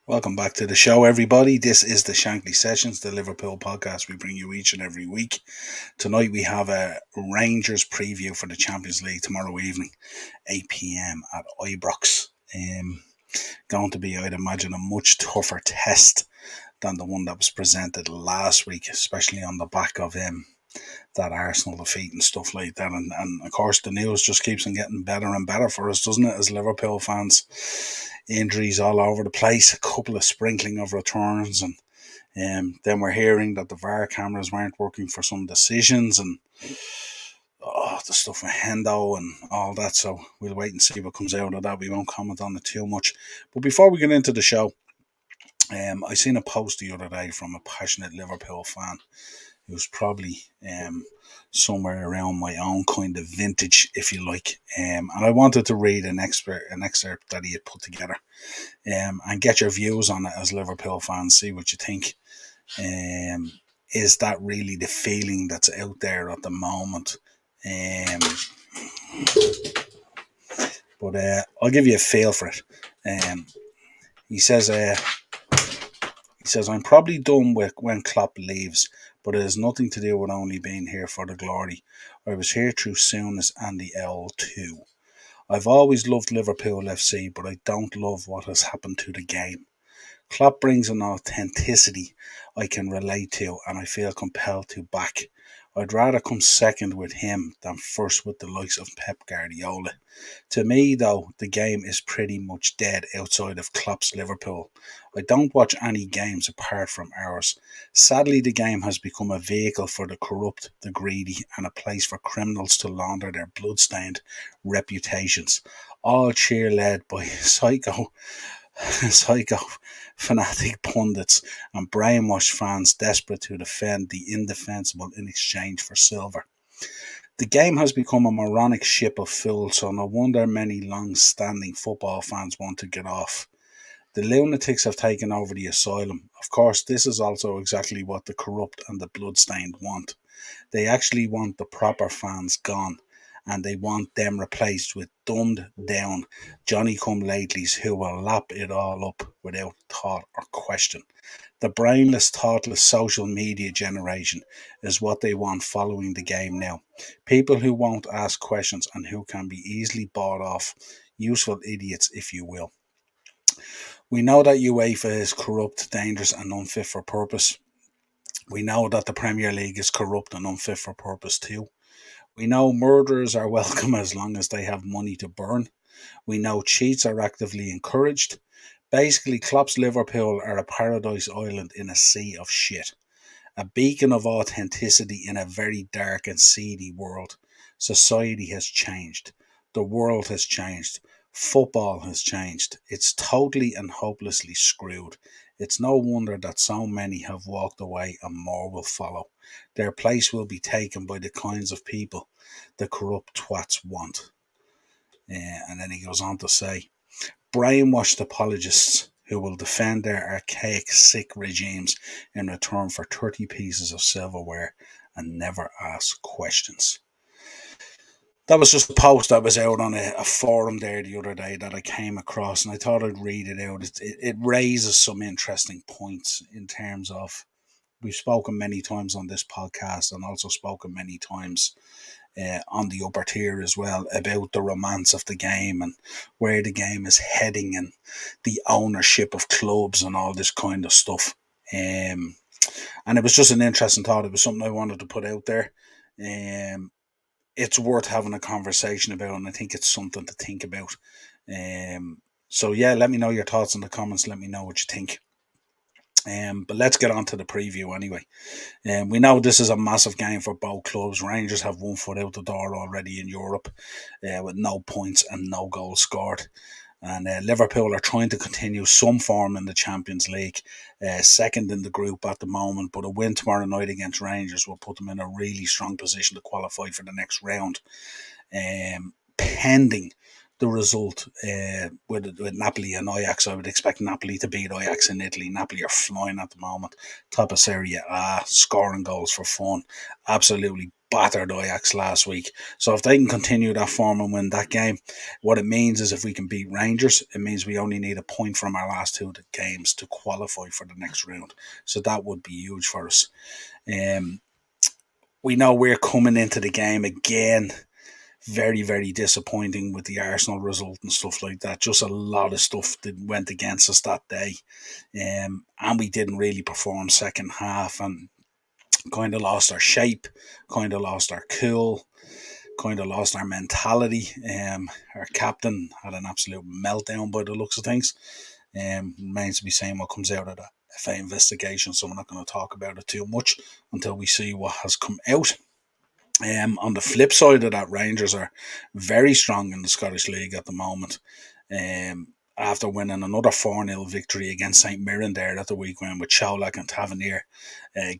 Welcome back to the show, everybody. This is the Shankly Sessions, the Liverpool podcast we bring you each and every week. Tonight we have a Rangers preview for the Champions League tomorrow evening, 8 p.m. at Ibrox. Going to be, I'd imagine, a much tougher test than the one that was presented last week, especially on the back of that Arsenal defeat and stuff like that. And of course, the news just keeps on getting better and better for us, doesn't it, as Liverpool fans? Injuries all over the place, a couple of sprinkling of returns, and then we're hearing that the VAR cameras weren't working for some decisions, and the stuff with Hendo and all that. So we'll wait and see what comes out of that. We won't comment on it too much. But before we get into the show, I seen a post the other day from a passionate Liverpool fan who's probably somewhere around my own kind of vintage, if you like. And I wanted to read an excerpt that he had put together and get your views on it as Liverpool fans, see what you think. Is that really the feeling that's out there at the moment? But I'll give you a feel for it. He says, I'm probably done with when Klopp leaves, but it has nothing to do with only being here for the glory. I was here through Souness and the L2. I've always loved Liverpool FC, but I don't love what has happened to the game. Klopp brings an authenticity I can relate to, and I feel compelled to back. I'd rather come second with him than first with the likes of Pep Guardiola. To me, though, the game is pretty much dead outside of Klopp's Liverpool. I don't watch any games apart from ours. Sadly, the game has become a vehicle for the corrupt, the greedy, and a place for criminals to launder their blood-stained reputations. All cheer-led by psycho fanatic pundits and brainwashed fans desperate to defend the indefensible in exchange for silver. The game has become a moronic ship of fools, so no wonder many long-standing football fans want to get off. The lunatics have taken over the asylum. Of course, this is also exactly what the corrupt and the bloodstained want. They actually want the proper fans gone, and they want them replaced with dumbed-down Johnny-come-latelys who will lap it all up without thought or question. The brainless, thoughtless social media generation is what they want following the game now. People who won't ask questions and who can be easily bought off. Useful idiots, if you will. We know that UEFA is corrupt, dangerous, and unfit for purpose. We know that the Premier League is corrupt and unfit for purpose too. We know murderers are welcome as long as they have money to burn. We know cheats are actively encouraged. Basically, Klopp's Liverpool are a paradise island in a sea of shit. A beacon of authenticity in a very dark and seedy world. Society has changed. The world has changed. Football has changed. It's totally and hopelessly screwed. It's no wonder that so many have walked away and more will follow. Their place will be taken by the kinds of people the corrupt twats want. And then he goes on to say, brainwashed apologists who will defend their archaic, sick regimes in return for 30 pieces of silverware and never ask questions. That was just a post that was out on a forum there the other day that I came across, and I thought I'd read it out. It raises some interesting points in terms of, we've spoken many times on this podcast and also spoken many times on the upper tier as well about the romance of the game and where the game is heading and the ownership of clubs and all this kind of stuff. And it was just an interesting thought. It was something I wanted to put out there. It's worth having a conversation about, and I think it's something to think about. So yeah, let me know your thoughts in the comments. Let me know what you think. But let's get on to the preview anyway. We know this is a massive game for both clubs. Rangers have one foot out the door already in Europe with no points and no goals scored. And Liverpool are trying to continue some form in the Champions League, second in the group at the moment, but a win tomorrow night against Rangers will put them in a really strong position to qualify for the next round, pending the result with Napoli and Ajax. I would expect Napoli to beat Ajax in Italy. Napoli are flying at the moment, top of Serie A, scoring goals for fun. Absolutely battered Ajax last week. So if they can continue that form and win that game, what it means is if we can beat Rangers, it means we only need a point from our last two games to qualify for the next round. So that would be huge for us. Um, we know we're coming into the game again very, very disappointing with the Arsenal result and stuff like that. Just a lot of stuff that went against us that day. And we didn't really perform second half and kind of lost our shape, kind of lost our cool, kind of lost our mentality. Our captain had an absolute meltdown by the looks of things. Remains to be seen what comes out of that FA investigation, so we're not going to talk about it too much until we see what has come out. On the flip side of that, Rangers are very strong in the Scottish League at the moment. After winning another 4-0 victory against St Mirren there at the weekend with Colak and Tavernier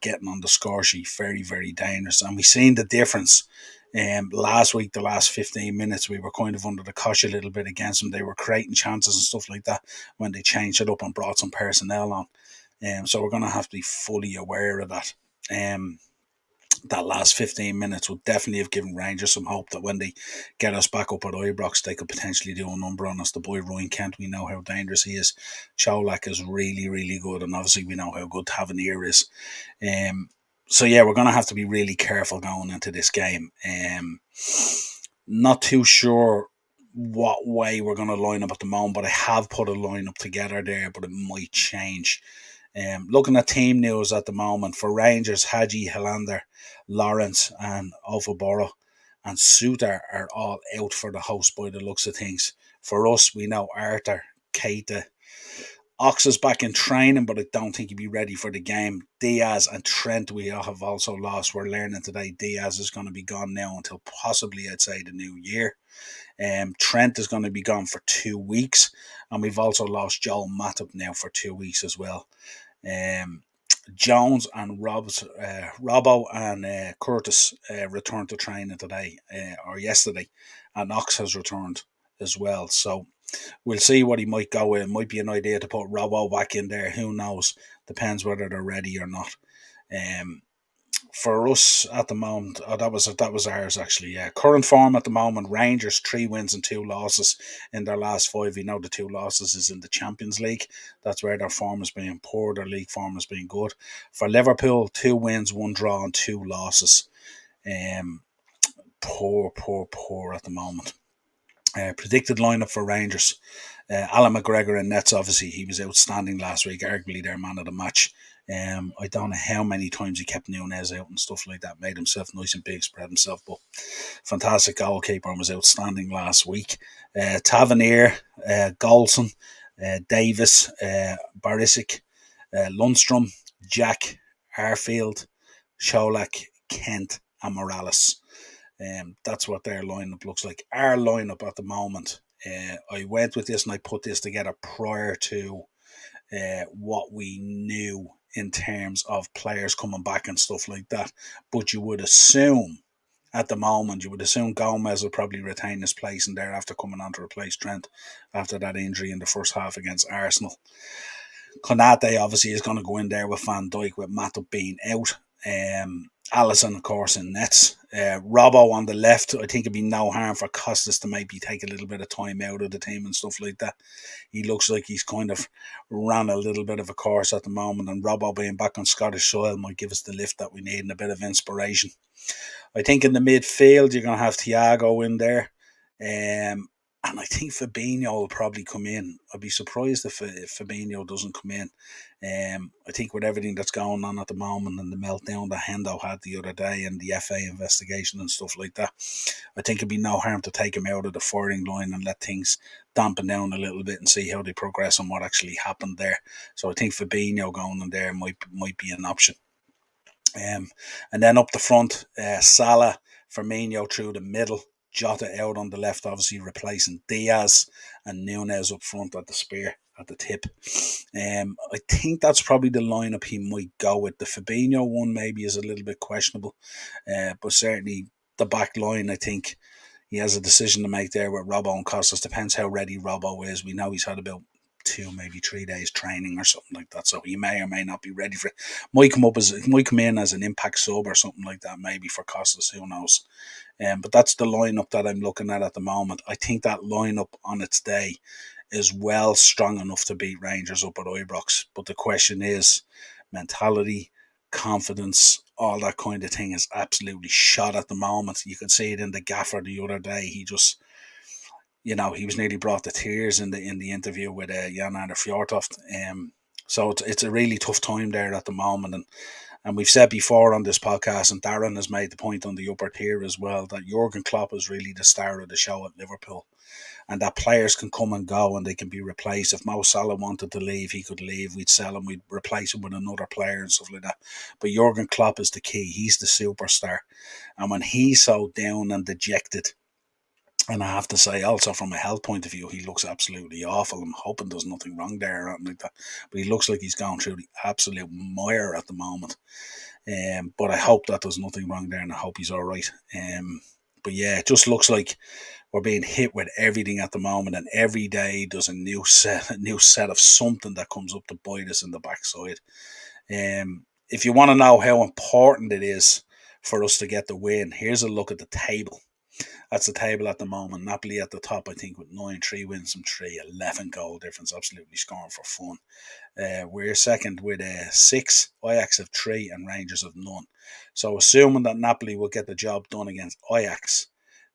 getting on the score sheet, very, very dangerous. And we've seen the difference. Last week, the last 15 minutes, we were kind of under the cosh a little bit against them. They were creating chances and stuff like that when they changed it up and brought some personnel on. So we're going to have to be fully aware of that. That last 15 minutes would definitely have given Rangers some hope that when they get us back up at Ibrox, they could potentially do a number on us. The boy Ryan Kent, we know how dangerous he is. Colak is really, really good, and obviously we know how good Tavernier is. So yeah, we're going to have to be really careful going into this game. Not too sure what way we're going to line up at the moment, but I have put a lineup together there, but it might change. Looking at team news at the moment, for Rangers, Hadji, Helander, Lawrence and Ovaboro and Suter are all out for the host by the looks of things. For us, we know Arthur, Keita, Ox is back in training, but I don't think he'll be ready for the game. Diaz and Trent we have also lost. We're learning today Diaz is going to be gone now until possibly, I'd say, the new year. Trent is going to be gone for 2 weeks, and we've also lost Joel Matip now for 2 weeks as well. Jones and Robbo and Curtis returned to training today or yesterday, and Ox has returned as well. So we'll see what he might go with. It might be an idea to put Robbo back in there. Who knows? Depends whether they're ready or not. For us at the moment, that was ours actually. Yeah, current form at the moment: Rangers 3 wins and 2 losses in their last 5. We know the 2 losses is in the Champions League. That's where their form has been poor. Their league form has been good. For Liverpool, 2 wins, 1 draw, and 2 losses. Poor at the moment. Predicted lineup for Rangers: Alan McGregor in nets. Obviously, he was outstanding last week, arguably their man of the match. I don't know how many times he kept Nunez out and stuff like that, made himself nice and big, spread himself, but fantastic goalkeeper and was outstanding last week. Tavernier, Golson, Davis, Barisic, Lundstrom, Jack, Arfield, Colak, Kent, and Morales. That's what their lineup looks like. Our lineup at the moment, I went with this and I put this together prior to what we knew in terms of players coming back and stuff like that. But you would assume at the moment, Gomez will probably retain his place and thereafter coming on to replace Trent after that injury in the first half against Arsenal. Konate obviously is going to go in there with Van Dijk, with Matip being out. Allison, of course, in nets. Robbo on the left. I think it'd be no harm for Costas to maybe take a little bit of time out of the team and stuff like that. He looks like he's kind of ran a little bit of a course at the moment, and Robbo being back on Scottish soil might give us the lift that we need and a bit of inspiration. I think in the midfield, you're going to have Thiago in there. And I think Fabinho will probably come in. I'd be surprised if Fabinho doesn't come in. I think with everything that's going on at the moment and the meltdown that Hendo had the other day and the FA investigation and stuff like that, I think it'd be no harm to take him out of the firing line and let things dampen down a little bit and see how they progress and what actually happened there. So I think Fabinho going in there might be an option. And then up the front, Salah, Firmino through the middle, Jota out on the left, obviously replacing Diaz, and Nunez up front at the spear, at the tip. I think that's probably the lineup he might go with. The Fabinho one maybe is a little bit questionable, but certainly the back line, I think, he has a decision to make there with Robbo and Costas. Depends how ready Robbo is. We know he's had about 2, maybe 3 days training or something like that, so he may or may not be ready for it. Might come in as an impact sub or something like that, maybe for Costas. Who knows? But that's the lineup that I'm looking at the moment. I think that lineup on its day is well strong enough to beat Rangers up at Ibrox. But the question is mentality, confidence, all that kind of thing is absolutely shot at the moment. You could see it in the gaffer the other day. He just, he was nearly brought to tears in the interview with Jan-Anders Fjortoft. So it's a really tough time there at the moment, and we've said before on this podcast, and Darren has made the point on the upper tier as well, that Jurgen Klopp is really the star of the show at Liverpool, and that players can come and go and they can be replaced. If Mo Salah wanted to leave, he could leave. We'd sell him, we'd replace him with another player and stuff like that. But Jurgen Klopp is the key. He's the superstar, and when he's so down and dejected, and I have to say, also from a health point of view, he looks absolutely awful. I'm hoping there's nothing wrong there or anything like that. But he looks like he's going through the absolute mire at the moment. But I hope that there's nothing wrong there, and I hope he's all right. But yeah, it just looks like we're being hit with everything at the moment, and every day there's a new set of something that comes up to bite us in the backside. If you want to know how important it is for us to get the win, here's a look at the table. That's the table at the moment. Napoli at the top, I think, with 9, 3 wins from 3, 11 goal difference, absolutely scoring for fun. We're second with 6, Ajax have 3, and Rangers have none. So assuming that Napoli will get the job done against Ajax,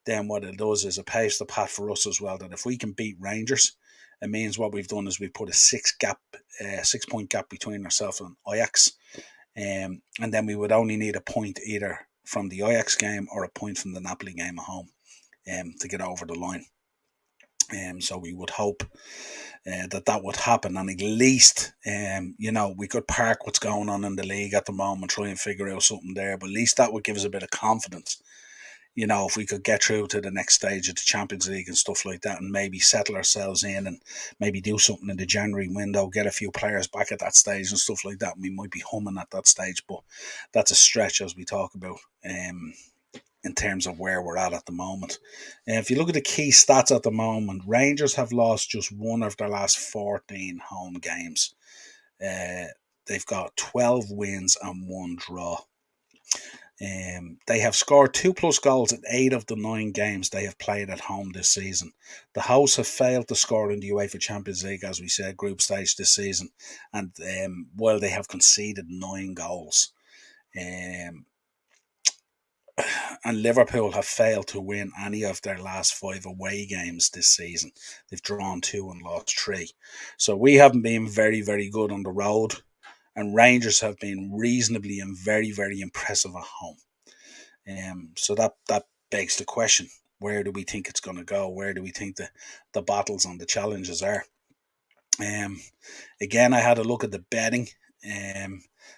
then what it does is it paves the path for us as well, that if we can beat Rangers, it means what we've done is we've put a 6-point gap between ourselves and Ajax. And then we would only need a point either from the Ajax game or a point from the Napoli game at home to get over the line. So we would hope that would happen, and at least we could park what's going on in the league at the moment, try and figure out something there, but at least that would give us a bit of confidence. If we could get through to the next stage of the Champions League and stuff like that, and maybe settle ourselves in and maybe do something in the January window, get a few players back at that stage and stuff like that, we might be humming at that stage, but that's a stretch as we talk about in terms of where we're at the moment. If you look at the key stats at the moment, Rangers have lost just one of their last 14 home games. They've got 12 wins and 1 draw. They have scored 2+ goals in 8 of the 9 games they have played at home this season. The hosts have failed to score in the UEFA Champions League, as we said, group stage this season, and while they have conceded 9 goals. And Liverpool have failed to win any of their last 5 away games this season. They've drawn 2 and lost 3. So we haven't been very, very good on the road, and Rangers have been reasonably and very, very impressive at home. So that begs the question, where do we think it's going to go? Where do we think the battles and the challenges are? Again, I had a look at the betting.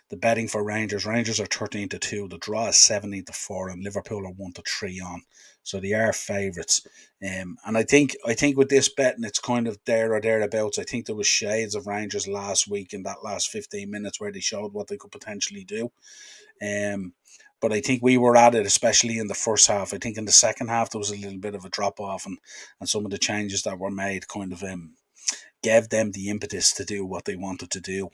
The betting for Rangers. Rangers are 13-2. The draw is 17-4, and Liverpool are 1-3 on. So they are favourites. And I think with this betting, it's kind of there or thereabouts. I think there was shades of Rangers last week in that last 15 minutes where they showed what they could potentially do. But I think we were at it, especially in the first half. I think in the second half there was a little bit of a drop off, and some of the changes that were made kind of gave them the impetus to do what they wanted to do.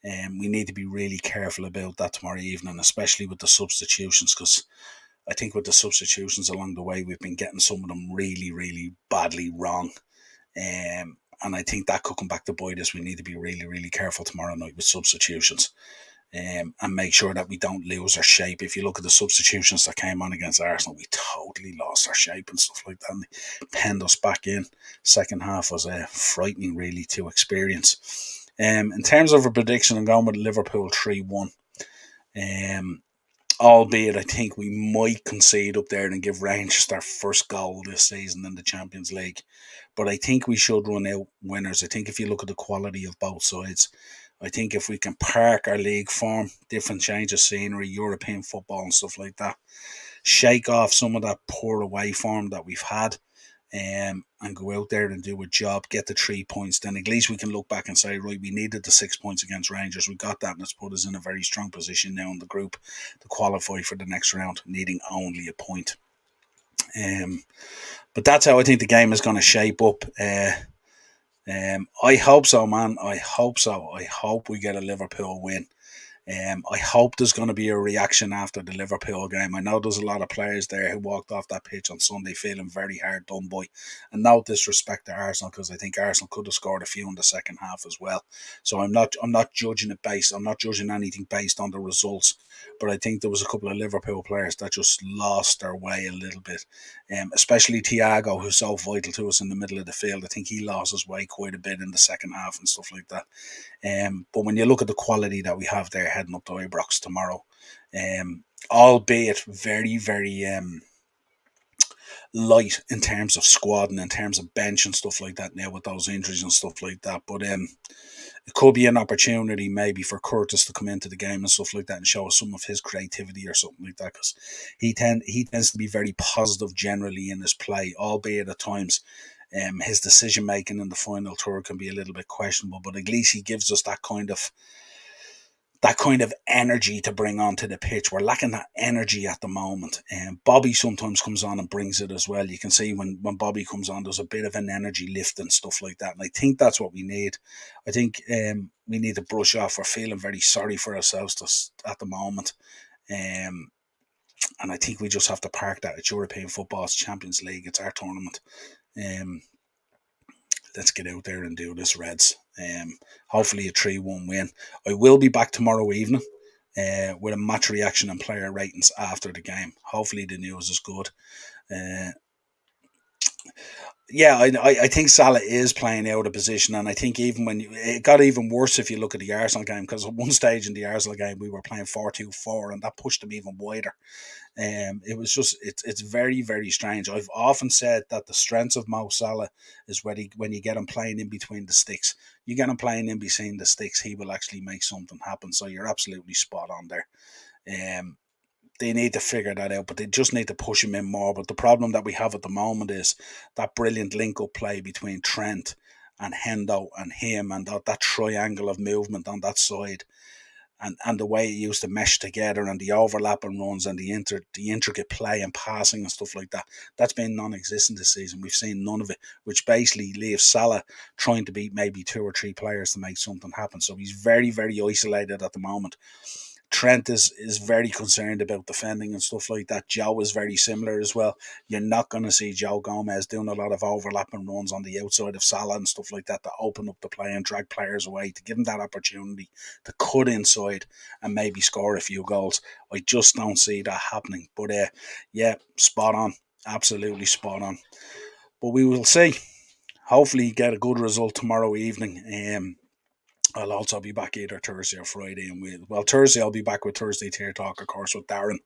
We need to be really careful about that tomorrow evening, especially with the substitutions, because I think with the substitutions along the way, we've been getting some of them really, really badly wrong. And I think that could come back to bite us. We need to be really, really careful tomorrow night with substitutions. And make sure that we don't lose our shape. If you look at the substitutions that came on against Arsenal, we totally lost our shape and stuff like that, and they penned us back in. Second half was frightening, really, to experience. In terms of a prediction, I'm going with Liverpool 3-1. Albeit I think we might concede up there and give Rangers their first goal this season in the Champions League. But I think we should run out winners. I think if you look at the quality of both sides, I think if we can park our league form, different change of scenery, European football and stuff like that, shake off some of that poor away form that we've had, and go out there and do a job, get the 3 points, then at least we can look back and say, right, we needed the 6 points against Rangers. We got that, and it's put us in a very strong position now in the group to qualify for the next round, needing only a point. Um, but that's how I think the game is going to shape up. I hope so, man. I hope so. I hope we get a Liverpool win. I hope there's going to be a reaction after the Liverpool game. I know there's a lot of players there who walked off that pitch on Sunday feeling very hard done by. And no disrespect to Arsenal, because I think Arsenal could have scored a few in the second half as well. So I'm not judging it based. I'm not judging anything based on the results. But I think there was a couple of Liverpool players that just lost their way a little bit. Especially Thiago, who's so vital to us in the middle of the field. I think he lost his way quite a bit in the second half and stuff like that. But when you look at the quality that we have there heading up to Ibrox tomorrow, albeit very, very light in terms of squad and in terms of bench and stuff like that now with those injuries and stuff like that. But it could be an opportunity maybe for Curtis to come into the game and stuff like that and show us some of his creativity or something like that, because he tends to be very positive generally in his play, albeit at times his decision making in the final third can be a little bit questionable, but at least he gives us that kind of energy to bring onto the pitch. We're lacking that energy at the moment. And Bobby sometimes comes on and brings it as well. You can see when Bobby comes on, there's a bit of an energy lift and stuff like that. And I think that's what we need. I think we need to brush off. We're feeling very sorry for ourselves at the moment. And I think we just have to park that. It's European football, it's Champions League, it's our tournament. Um, let's get out there and do this, Reds. Hopefully a 3-1 win. I will be back tomorrow evening with a match reaction and player ratings after the game. Hopefully the news is good. Uh, yeah, I think Salah is playing out of position, and I think even it got even worse if you look at the Arsenal game, because at one stage in the Arsenal game we were playing 4-2-4, and that pushed them even wider. It was just it's very, very strange. I've often said that the strength of Mo Salah is when you get him playing in between the sticks. You get him playing in between the sticks, he will actually make something happen. So you're absolutely spot on there. Um, they need to figure that out, but they just need to push him in more. But the problem that we have at the moment is that brilliant link-up play between Trent and Hendo and him, and that triangle of movement on that side, and the way it used to mesh together, and the overlapping runs, and the intricate play and passing and stuff like that. That's been non-existent this season. We've seen none of it, which basically leaves Salah trying to beat maybe two or three players to make something happen. So he's very, very isolated at the moment. Trent is very concerned about defending and stuff like that. Joe is very similar as well. You're not going to see Joe Gomez doing a lot of overlapping runs on the outside of Salah and stuff like that to open up the play and drag players away, to give him that opportunity to cut inside and maybe score a few goals. I just don't see that happening. But yeah, spot on. Absolutely spot on. But we will see. Hopefully get a good result tomorrow evening. I'll also be back either Thursday or Friday, and Thursday I'll be back with Thursday Tier Talk, of course, with Darren,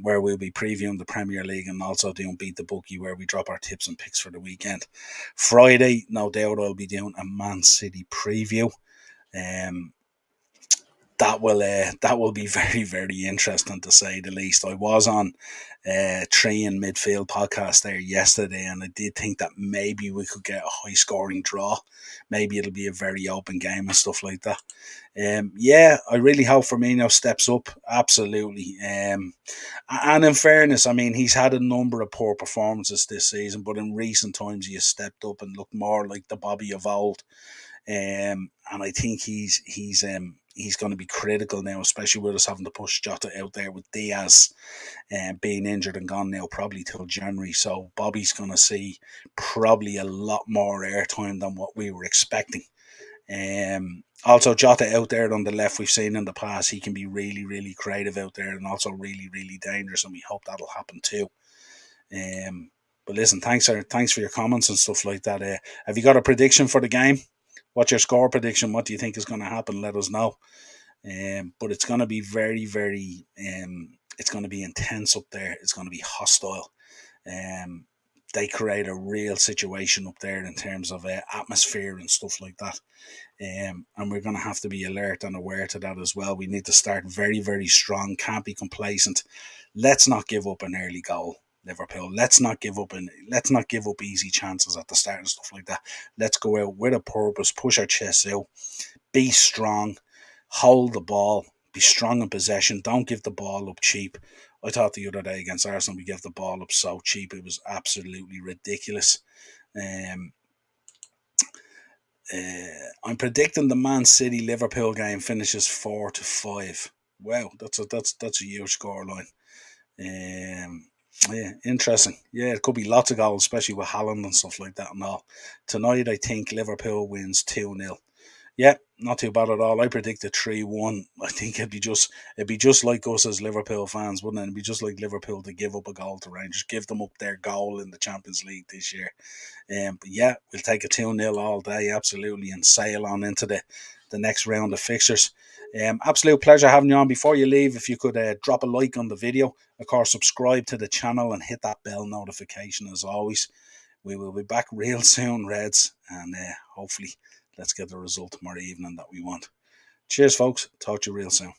where we'll be previewing the Premier League and also doing Beat the Bookie, where we drop our tips and picks for the weekend. Friday, no doubt, I'll be doing a Man City preview. Um, that will be very, very interesting, to say the least. I was on Tree in Midfield podcast there yesterday, and I did think that maybe we could get a high scoring draw. Maybe it'll be a very open game and stuff like that. Yeah, I really hope Firmino steps up. Absolutely. And in fairness, I mean, he's had a number of poor performances this season, but in recent times he has stepped up and looked more like the Bobby of old. And I think he's going to be critical now, especially with us having to push Jota out there with Diaz being injured and gone now probably till January. So Bobby's going to see probably a lot more airtime than what we were expecting. Also, Jota out there on the left, we've seen in the past, he can be really, really creative out there and also really, really dangerous, and we hope that'll happen too. But listen, thanks for your comments and stuff like that. Have you got a prediction for the game? What's your score prediction? What do you think is going to happen? Let us know. But it's going to be very, very, it's going to be intense up there. It's going to be hostile. They create a real situation up there in terms of atmosphere and stuff like that. And we're going to have to be alert and aware to that as well. We need to start very, very strong. Can't be complacent. Let's not give up an early goal, Liverpool. Let's not give up easy chances at the start and stuff like that. Let's go out with a purpose, push our chests out, be strong, hold the ball, be strong in possession. Don't give the ball up cheap. I thought the other day against Arsenal we gave the ball up so cheap. It was absolutely ridiculous. Um, I'm predicting the Man City Liverpool game finishes 4-5. Wow, that's a huge scoreline. Yeah, interesting. Yeah, it could be lots of goals, especially with Haaland and stuff like that and all. Tonight, I think Liverpool wins 2-0. Yeah, not too bad at all. I predicted 3-1. I think it'd be just like us as Liverpool fans, wouldn't it? It'd be just like Liverpool to give up a goal to Rangers, give them up their goal in the Champions League this year. But yeah, we'll take a 2-0 all day, absolutely, and sail on into the next round of fixtures. Absolute pleasure having you on. Before you leave, if you could drop a like on the video, of course, subscribe to the channel and hit that bell notification as always. We will be back real soon, Reds, and hopefully let's get the result tomorrow evening that we want. Cheers, folks. Talk to you real soon.